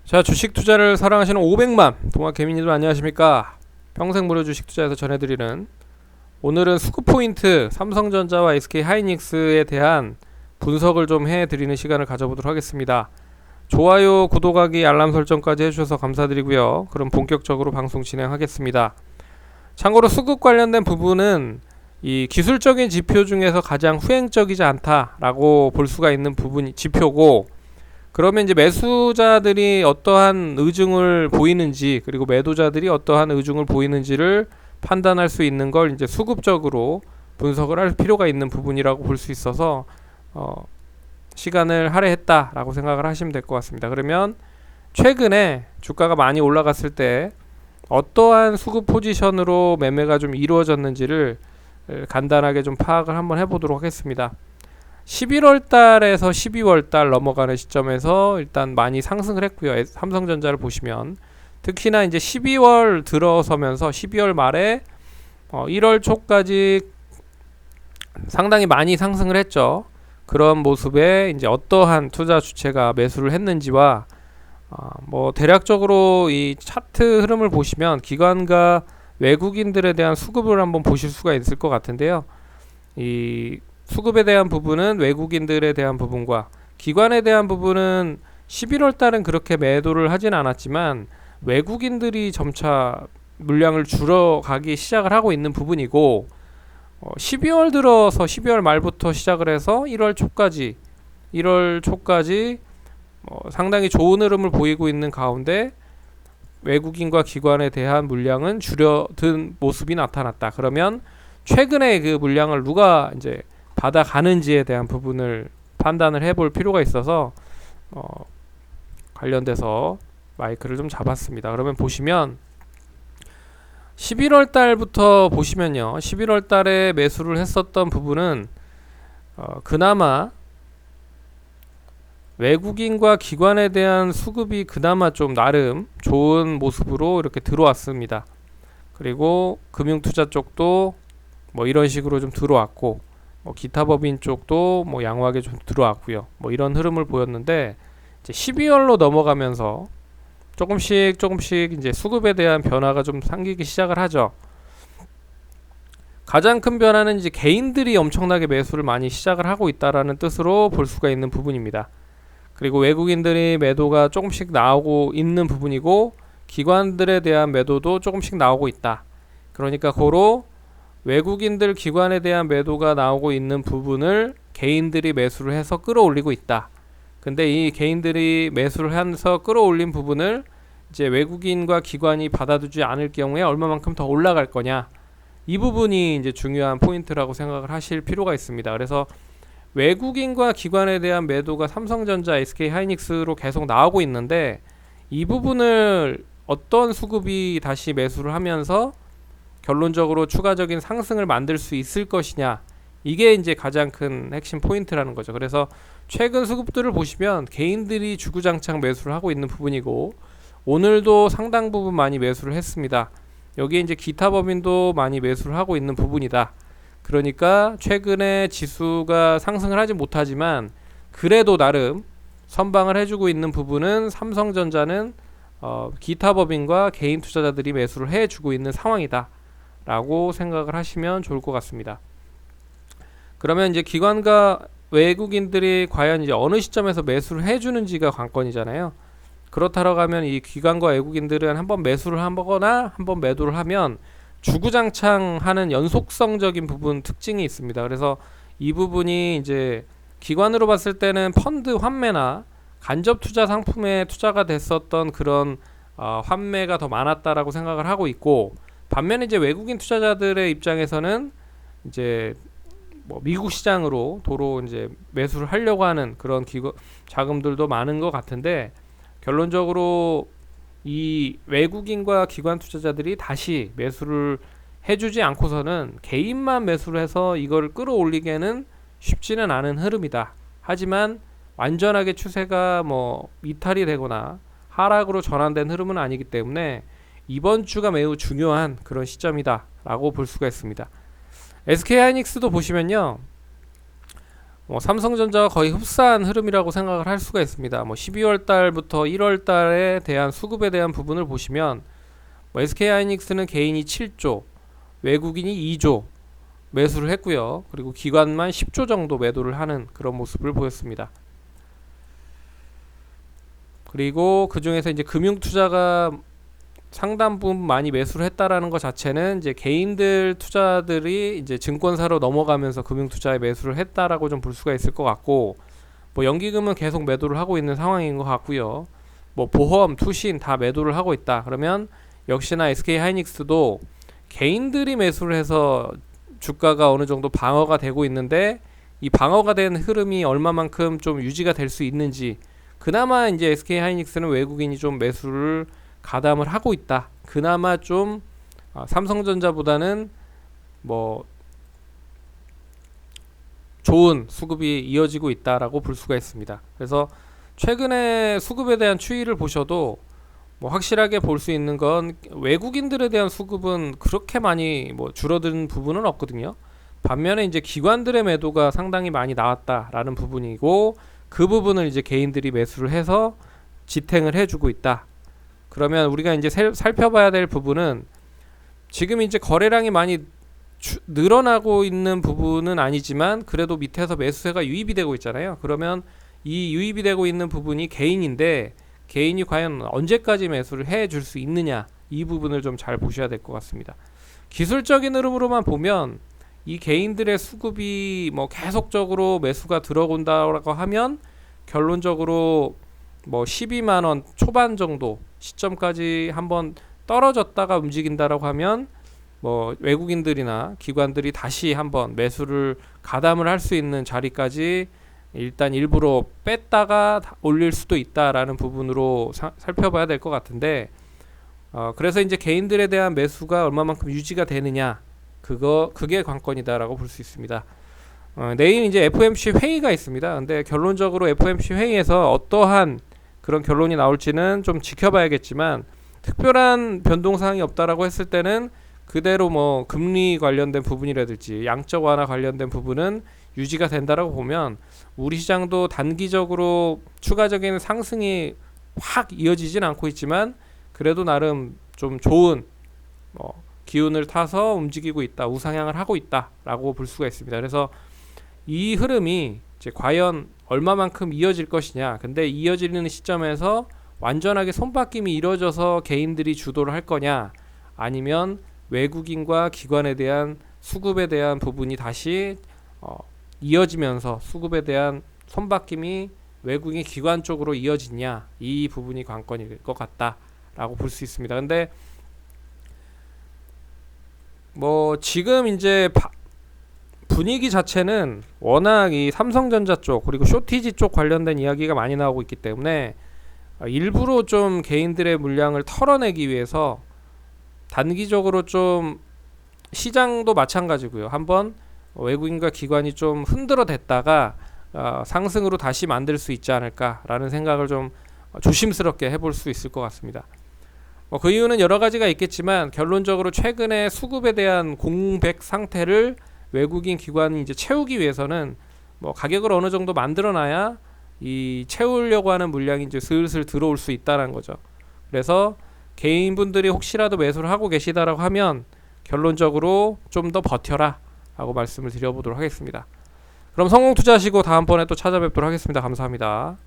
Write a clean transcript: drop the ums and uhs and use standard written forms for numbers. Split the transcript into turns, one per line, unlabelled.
자, 주식 투자를 사랑하시는 500만 동학 개미님들 안녕하십니까? 평생 무료 주식 투자에서 전해드리는, 오늘은 수급 포인트 삼성전자와 SK 하이닉스에 대한 분석을 좀 해드리는 시간을 가져보도록 하겠습니다. 좋아요, 구독하기, 알람 설정까지 해주셔서 감사드리고요. 그럼 본격적으로 방송 진행하겠습니다. 참고로 수급 관련된 부분은 이 기술적인 지표 중에서 가장 후행적이지 않다라고 볼 수가 있는 부분이 지표고, 그러면 이제 매수자들이 어떠한 의중을 보이는지, 그리고 매도자들이 어떠한 의중을 보이는지를 판단할 수 있는 걸 이제 수급적으로 분석을 할 필요가 있는 부분이라고 볼 수 있어서 시간을 할애했다라고 생각을 하시면 될 것 같습니다. 그러면 최근에 주가가 많이 올라갔을 때 어떠한 수급 포지션으로 매매가 좀 이루어졌는지를 간단하게 좀 파악을 한번 해보도록 하겠습니다. 11월 달에서 12월 달 넘어가는 시점에서 일단 많이 상승을 했고요. 삼성전자를 보시면 특히나 이제 12월 들어서면서 12월 말에 1월 초까지 상당히 많이 상승을 했죠. 그런 모습에 이제 어떠한 투자 주체가 매수를 했는지와 뭐 대략적으로 이 차트 흐름을 보시면 기관과 외국인들에 대한 수급을 한번 보실 수가 있을 것 같은데요. 이 수급에 대한 부분은 외국인들에 대한 부분과 기관에 대한 부분은 11월 달은 그렇게 매도를 하진 않았지만 외국인들이 점차 물량을 줄여가기 시작을 하고 있는 부분이고, 12월 들어서 12월 말부터 시작을 해서 1월 초까지 상당히 좋은 흐름을 보이고 있는 가운데 외국인과 기관에 대한 물량은 줄여든 모습이 나타났다. 그러면 최근에 그 물량을 누가 이제 받아가는지에 대한 부분을 판단을 해볼 필요가 있어서 관련돼서 마이크를 좀 잡았습니다. 그러면 보시면 11월 달부터 보시면요, 11월 달에 매수를 했었던 부분은 그나마 외국인과 기관에 대한 수급이 그나마 좀 나름 좋은 모습으로 이렇게 들어왔습니다. 그리고 금융투자 쪽도 뭐 이런 식으로 좀 들어왔고, 기타 법인 쪽도 뭐 양호하게 좀 들어왔고요. 뭐 이런 흐름을 보였는데, 이제 12월로 넘어가면서 조금씩 이제 수급에 대한 변화가 좀 생기기 시작을 하죠. 가장 큰 변화는 이제 개인들이 엄청나게 매수를 많이 시작을 하고 있다라는 뜻으로 볼 수가 있는 부분입니다. 그리고 외국인들이 매도가 조금씩 나오고 있는 부분이고, 기관들에 대한 매도도 조금씩 나오고 있다. 그러니까 고로 외국인들 기관에 대한 매도가 나오고 있는 부분을 개인들이 매수를 해서 끌어올리고 있다. 근데 이 개인들이 매수를 해서 끌어올린 부분을 이제 외국인과 기관이 받아두지 않을 경우에 얼마만큼 더 올라갈 거냐, 이 부분이 이제 중요한 포인트라고 생각을 하실 필요가 있습니다. 그래서 외국인과 기관에 대한 매도가 삼성전자, SK 하이닉스로 계속 나오고 있는데, 이 부분을 어떤 수급이 다시 매수를 하면서 결론적으로 추가적인 상승을 만들 수 있을 것이냐, 이게 이제 가장 큰 핵심 포인트라는 거죠. 그래서 최근 수급들을 보시면 개인들이 주구장창 매수를 하고 있는 부분이고, 오늘도 상당 부분 많이 매수를 했습니다. 여기에 이제 기타 법인도 많이 매수를 하고 있는 부분이다. 그러니까 최근에 지수가 상승을 하지 못하지만 그래도 나름 선방을 해주고 있는 부분은 삼성전자는 기타 법인과 개인 투자자들이 매수를 해주고 있는 상황이다 라고 생각을 하시면 좋을 것 같습니다. 그러면 이제 기관과 외국인들이 과연 이제 어느 시점에서 매수를 해주는지가 관건이잖아요. 그렇다라고 하면 이 기관과 외국인들은 한번 매수를 하거나 한번 매도를 하면 주구장창 하는 연속성적인 부분 특징이 있습니다. 그래서 이 부분이 이제 기관으로 봤을 때는 펀드 환매나 간접 투자 상품에 투자가 됐었던 그런 환매가 더 많았다라고 생각을 하고 있고, 반면에 이제 외국인 투자자들의 입장에서는 이제 뭐 미국 시장으로 도로 이제 매수를 하려고 하는 그런 자금들도 많은 것 같은데, 결론적으로 이 외국인과 기관 투자자들이 다시 매수를 해주지 않고서는 개인만 매수를 해서 이걸 끌어올리기에는 쉽지는 않은 흐름이다. 하지만 완전하게 추세가 뭐 이탈이 되거나 하락으로 전환된 흐름은 아니기 때문에 이번 주가 매우 중요한 그런 시점이다 라고 볼 수가 있습니다. SK 하이닉스도 보시면요, 삼성전자가 거의 흡사한 흐름이라고 생각을 할 수가 있습니다. 12월 달부터 1월 달에 대한 수급에 대한 부분을 보시면 SK하이닉스는 개인이 7조, 외국인이 2조 매수를 했고요. 그리고 기관만 10조 정도 매도를 하는 그런 모습을 보였습니다. 그리고 그 중에서 이제 금융투자가 상당 부분 많이 매수를 했다라는 것 자체는 이제 개인들 투자들이 이제 증권사로 넘어가면서 금융투자에 매수를 했다라고 좀 볼 수가 있을 것 같고, 연기금은 계속 매도를 하고 있는 상황인 것 같고요. 보험, 투신 다 매도를 하고 있다. 그러면 역시나 SK하이닉스도 개인들이 매수를 해서 주가가 어느 정도 방어가 되고 있는데, 이 방어가 된 흐름이 얼마만큼 좀 유지가 될 수 있는지, 그나마 이제 SK하이닉스는 외국인이 좀 매수를 가담을 하고 있다. 그나마 좀 삼성전자보다는 좋은 수급이 이어지고 있다라고 볼 수가 있습니다. 그래서 최근에 수급에 대한 추이를 보셔도 확실하게 볼 수 있는 건 외국인들에 대한 수급은 그렇게 많이 줄어든 부분은 없거든요. 반면에 이제 기관들의 매도가 상당히 많이 나왔다라는 부분이고, 그 부분을 이제 개인들이 매수를 해서 지탱을 해주고 있다. 그러면 우리가 이제 살펴봐야 될 부분은, 지금 이제 거래량이 많이 늘어나고 있는 부분은 아니지만 그래도 밑에서 매수세가 유입이 되고 있잖아요. 그러면 이 유입이 되고 있는 부분이 개인인데, 개인이 과연 언제까지 매수를 해줄 수 있느냐, 이 부분을 좀 잘 보셔야 될 것 같습니다. 기술적인 흐름으로만 보면 이 개인들의 수급이 계속적으로 매수가 들어온다고 하면 결론적으로 12만원 초반 정도 시점까지 한번 떨어졌다가 움직인다라고 하면 외국인들이나 기관들이 다시 한번 매수를 가담을 할 수 있는 자리까지 일단 일부러 뺐다가 올릴 수도 있다라는 부분으로 살펴봐야 될 것 같은데, 그래서 이제 개인들에 대한 매수가 얼마만큼 유지가 되느냐, 그게 관건이다라고 볼 수 있습니다. 내일 이제 FOMC 회의가 있습니다. 근데 결론적으로 FOMC 회의에서 어떠한 그런 결론이 나올지는 좀 지켜봐야겠지만, 특별한 변동사항이 없다라고 했을 때는 그대로 금리 관련된 부분이라든지 양적 완화 관련된 부분은 유지가 된다라고 보면, 우리 시장도 단기적으로 추가적인 상승이 확 이어지진 않고 있지만 그래도 나름 좀 좋은 기운을 타서 움직이고 있다, 우상향을 하고 있다라고 볼 수가 있습니다. 그래서 이 흐름이 이제 과연 얼마만큼 이어질 것이냐, 근데 이어지는 시점에서 완전하게 손바뀜이 이루어져서 개인들이 주도를 할 거냐, 아니면 외국인과 기관에 대한 수급에 대한 부분이 다시 이어지면서 수급에 대한 손바뀜이 외국인 기관 쪽으로 이어지냐, 이 부분이 관건일 것 같다라고 볼 수 있습니다. 근데 지금 이제 분위기 자체는 워낙 이 삼성전자 쪽 그리고 쇼티지 쪽 관련된 이야기가 많이 나오고 있기 때문에 일부러 좀 개인들의 물량을 털어내기 위해서 단기적으로 좀, 시장도 마찬가지고요, 한번 외국인과 기관이 좀 흔들어 댔다가 상승으로 다시 만들 수 있지 않을까라는 생각을 좀 조심스럽게 해볼 수 있을 것 같습니다. 그 이유는 여러 가지가 있겠지만 결론적으로 최근에 수급에 대한 공백 상태를 외국인 기관이 이제 채우기 위해서는 가격을 어느 정도 만들어놔야 이 채우려고 하는 물량이 이제 슬슬 들어올 수 있다는 거죠. 그래서 개인분들이 혹시라도 매수를 하고 계시다라고 하면 결론적으로 좀 더 버텨라 라고 말씀을 드려보도록 하겠습니다. 그럼 성공 투자하시고 다음번에 또 찾아뵙도록 하겠습니다. 감사합니다.